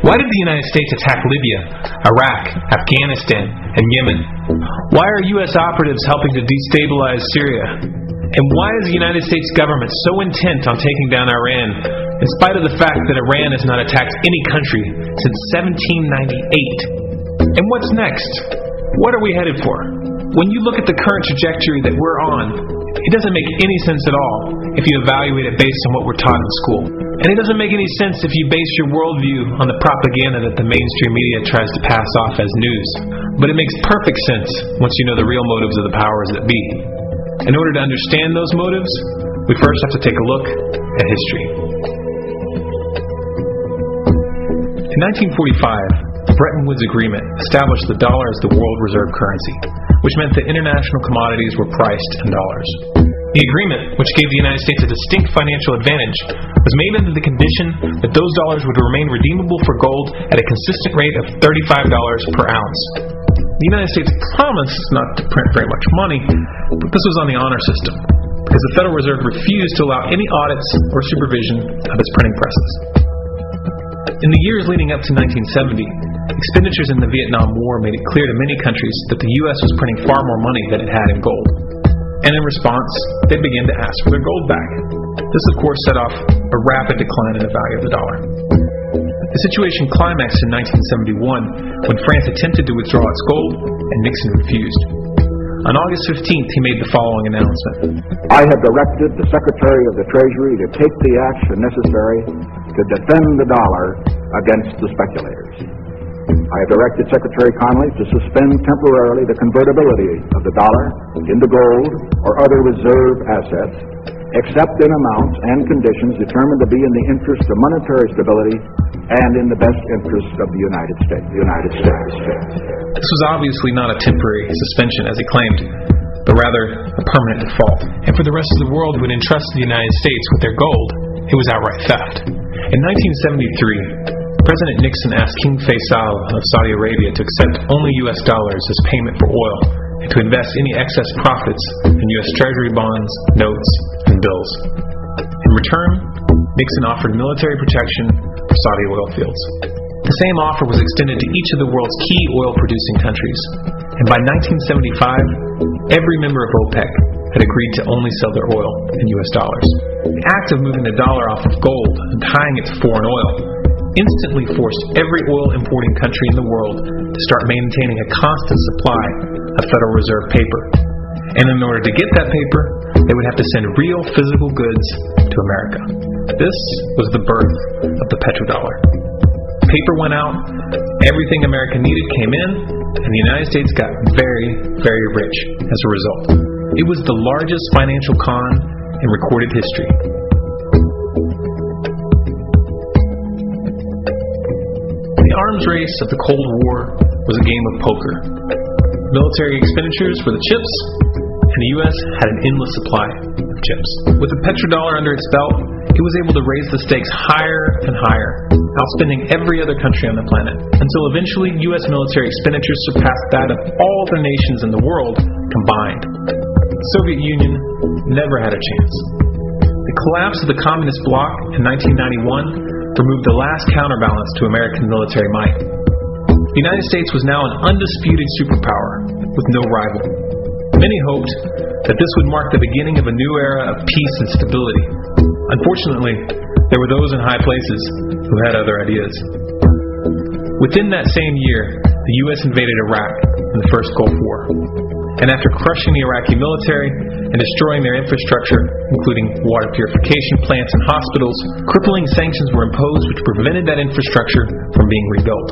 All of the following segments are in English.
Why did the United States attack Libya, Iraq, Afghanistan, and Yemen? Why are U.S. operatives helping to destabilize Syria? And why is the United States government so intent on taking down Iran, in spite of the fact that Iran has not attacked any country since 1798? And what's next? What are we headed for? When you look at the current trajectory that we're on, it doesn't make any sense at all if you evaluate it based on what we're taught in school. And it doesn't make any sense if you base your worldview on the propaganda that the mainstream media tries to pass off as news. But it makes perfect sense once you know the real motives of the powers that be. In order to understand those motives, we first have to take a look at history. In 1945, the Bretton Woods Agreement established the dollar as the world reserve currency, which meant that international commodities were priced in dollars. The agreement, which gave the United States a distinct financial advantage, was made under the condition that those dollars would remain redeemable for gold at a consistent rate of $35 per ounce. The United States promised not to print very much money, but this was on the honor system, because the Federal Reserve refused to allow any audits or supervision of its printing presses. In the years leading up to 1970, expenditures in the Vietnam War made it clear to many countries that the U.S. was printing far more money than it had in gold. And in response, they began to ask for their gold back. This, of course, set off a rapid decline in the value of the dollar. The situation climaxed in 1971 when France attempted to withdraw its gold and Nixon refused. On August 15th, he made the following announcement. I have directed the Secretary of the Treasury to take the action necessary to defend the dollar against the speculators. I have directed Secretary Connally to suspend temporarily the convertibility of the dollar into gold or other reserve assets, except in amounts and conditions determined to be in the interest of monetary stability and in the best interest of the United States. This was obviously not a temporary suspension, as he claimed, but rather a permanent default. And for the rest of the world who had entrusted the United States with their gold, it was outright theft. In 1973, President Nixon asked King Faisal of Saudi Arabia to accept only U.S. dollars as payment for oil and to invest any excess profits in U.S. Treasury bonds, notes, and bills. In return, Nixon offered military protection for Saudi oil fields. The same offer was extended to each of the world's key oil-producing countries, and by 1975, every member of OPEC had agreed to only sell their oil in U.S. dollars. The act of moving the dollar off of gold and tying it to foreign oil instantly forced every oil-importing country in the world to start maintaining a constant supply of Federal Reserve paper. And in order to get that paper, they would have to send real physical goods to America. This was the birth of the PetroDollar. Paper went out, everything America needed came in, and the United States got very, very rich as a result. It was the largest financial con in recorded history. The arms race of the Cold War was a game of poker. Military expenditures were the chips, and the U.S. had an endless supply of chips. With the petrodollar under its belt, it was able to raise the stakes higher and higher, outspending every other country on the planet, until eventually U.S. military expenditures surpassed that of all the nations in the world combined. The Soviet Union never had a chance. The collapse of the communist bloc in 1991 removed the last counterbalance to American military might. The United States was now an undisputed superpower with no rival. Many hoped that this would mark the beginning of a new era of peace and stability. Unfortunately, there were those in high places who had other ideas. Within that same year, the U.S. invaded Iraq in the First Gulf War. And after crushing the Iraqi military and destroying their infrastructure, including water purification plants and hospitals, crippling sanctions were imposed which prevented that infrastructure from being rebuilt.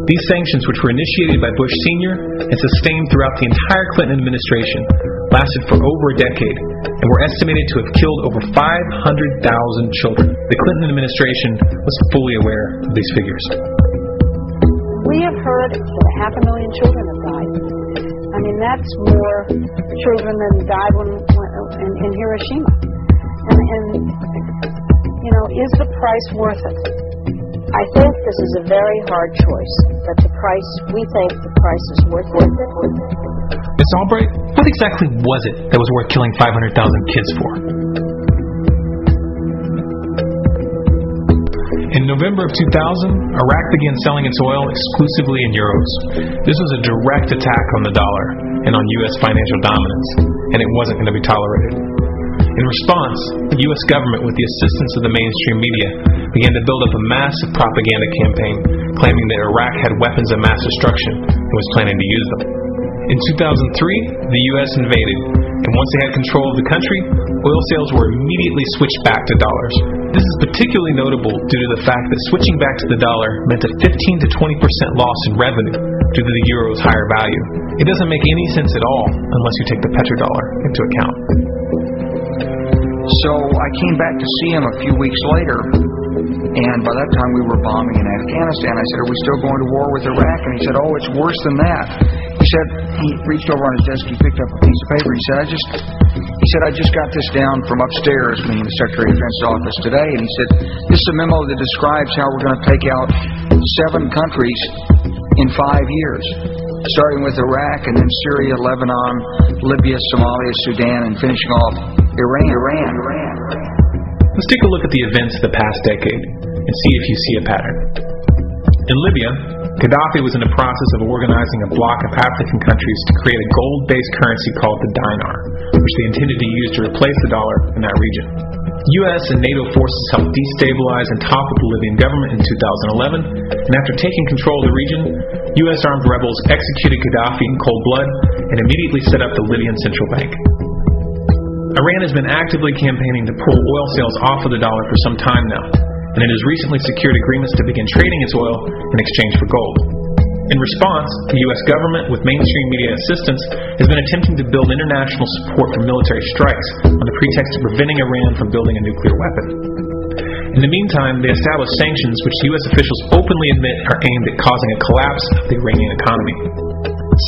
These sanctions, which were initiated by Bush Sr. and sustained throughout the entire Clinton administration, lasted for over a decade and were estimated to have killed over 500,000 children. The Clinton administration was fully aware of these figures. We have heard that 500,000 children have died. I mean, that's more children than died in Hiroshima. And, you know, is the price worth it? I think this is a very hard choice, but we think the price is worth it. Ms. Albright, what exactly was it that was worth killing 500,000 kids for? In November of 2000, Iraq began selling its oil exclusively in euros. This was a direct attack on the dollar and on U.S. financial dominance, and it wasn't going to be tolerated. In response, the U.S. government, with the assistance of the mainstream media, began to build up a massive propaganda campaign claiming that Iraq had weapons of mass destruction and was planning to use them. In 2003, the U.S. invaded, and once they had control of the country, oil sales were immediately switched back to dollars. This is particularly notable due to the fact that switching back to the dollar meant a 15 to 20% loss in revenue due to the euro's higher value. It doesn't make any sense at all unless you take the PetroDollar into account. So I came back to see him a few weeks later, and by that time we were bombing in Afghanistan. I said, "Are we still going to war with Iraq?" And he said, "Oh, it's worse than that." He said, he reached over on his desk, he picked up a piece of paper, he said, I just got this down from upstairs, meaning the Secretary of Defense's office today, and he said, "This is a memo that describes how we're going to take out 7 countries in 5 years, starting with Iraq, and then Syria, Lebanon, Libya, Somalia, Sudan, and finishing off Iran. Let's take a look at the events of the past decade and see if you see a pattern. In Libya, Gaddafi was in the process of organizing a bloc of African countries to create a gold-based currency called the dinar, which they intended to use to replace the dollar in that region. U.S. and NATO forces helped destabilize and topple the Libyan government in 2011, and after taking control of the region, U.S. armed rebels executed Gaddafi in cold blood and immediately set up the Libyan Central Bank. Iran has been actively campaigning to pull oil sales off of the dollar for some time now, and it has recently secured agreements to begin trading its oil in exchange for gold. In response, the U.S. government, with mainstream media assistance, has been attempting to build international support for military strikes on the pretext of preventing Iran from building a nuclear weapon. In the meantime, they established sanctions which U.S. officials openly admit are aimed at causing a collapse of the Iranian economy.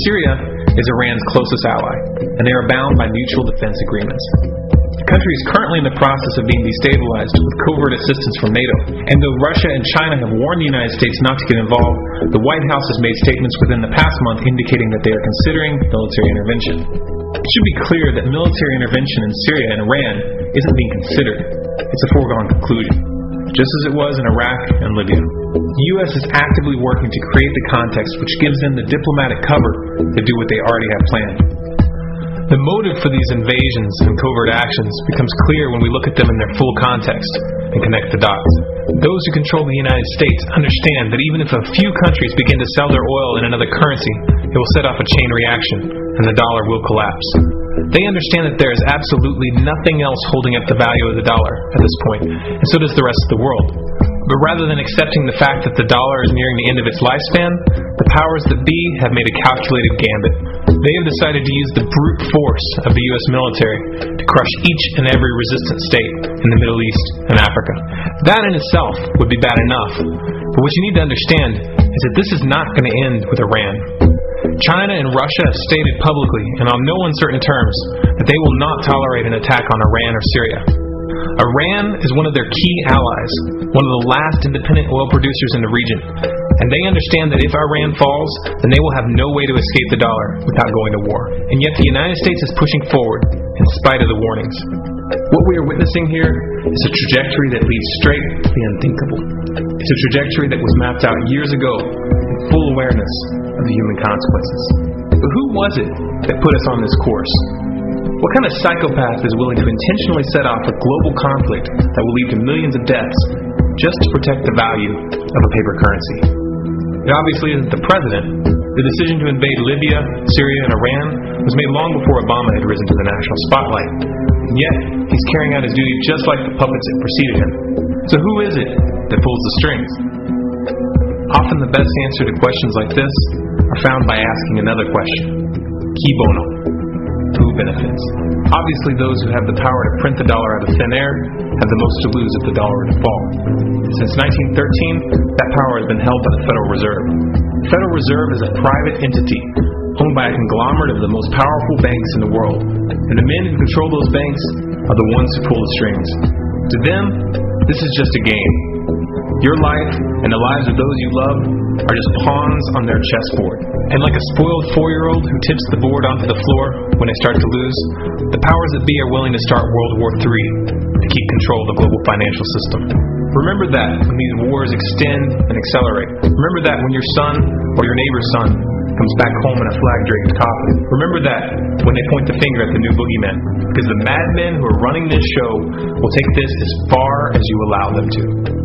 Syria is Iran's closest ally, and they are bound by mutual defense agreements. The country is currently in the process of being destabilized with covert assistance from NATO. And though Russia and China have warned the United States not to get involved, the White House has made statements within the past month indicating that they are considering military intervention. It should be clear that military intervention in Syria and Iran isn't being considered. It's a foregone conclusion, just as it was in Iraq and Libya. The U.S. is actively working to create the context which gives them the diplomatic cover to do what they already have planned. The motive for these invasions and covert actions becomes clear when we look at them in their full context and connect the dots. Those who control the United States understand that even if a few countries begin to sell their oil in another currency, it will set off a chain reaction and the dollar will collapse. They understand that there is absolutely nothing else holding up the value of the dollar at this point, and so does the rest of the world. But rather than accepting the fact that the dollar is nearing the end of its lifespan, the powers that be have made a calculated gambit. They have decided to use the brute force of the U.S. military to crush each and every resistant state in the Middle East and Africa. That in itself would be bad enough, but what you need to understand is that this is not going to end with Iran. China and Russia have stated publicly, and on no uncertain terms, that they will not tolerate an attack on Iran or Syria. Iran is one of their key allies, one of the last independent oil producers in the region, and they understand that if Iran falls, then they will have no way to escape the dollar without going to war. And yet the United States is pushing forward, in spite of the warnings. What we are witnessing here is a trajectory that leads straight to the unthinkable. It's a trajectory that was mapped out years ago in full awareness of the human consequences. But who was it that put us on this course? What kind of psychopath is willing to intentionally set off a global conflict that will lead to millions of deaths just to protect the value of a paper currency? It obviously isn't the president. The decision to invade Libya, Syria, and Iran was made long before Obama had risen to the national spotlight. And yet, he's carrying out his duty just like the puppets that preceded him. So who is it that pulls the strings? Often the best answer to questions like this are found by asking another question. Qui bono? Who benefits? Obviously, those who have the power to print the dollar out of thin air have the most to lose if the dollar were to fall. Since 1913, that power has been held by the Federal Reserve. The Federal Reserve is a private entity owned by a conglomerate of the most powerful banks in the world, and the men who control those banks are the ones who pull the strings. To them, this is just a game. Your life and the lives of those you love are just pawns on their chessboard. And like a spoiled 4-year-old who tips the board onto the floor when they start to lose, the powers that be are willing to start World War III to keep control of the global financial system. Remember that when these wars extend and accelerate. Remember that when your son or your neighbor's son comes back home in a flag-draped coffin. Remember that when they point the finger at the new boogeymen. Because the madmen who are running this show will take this as far as you allow them to.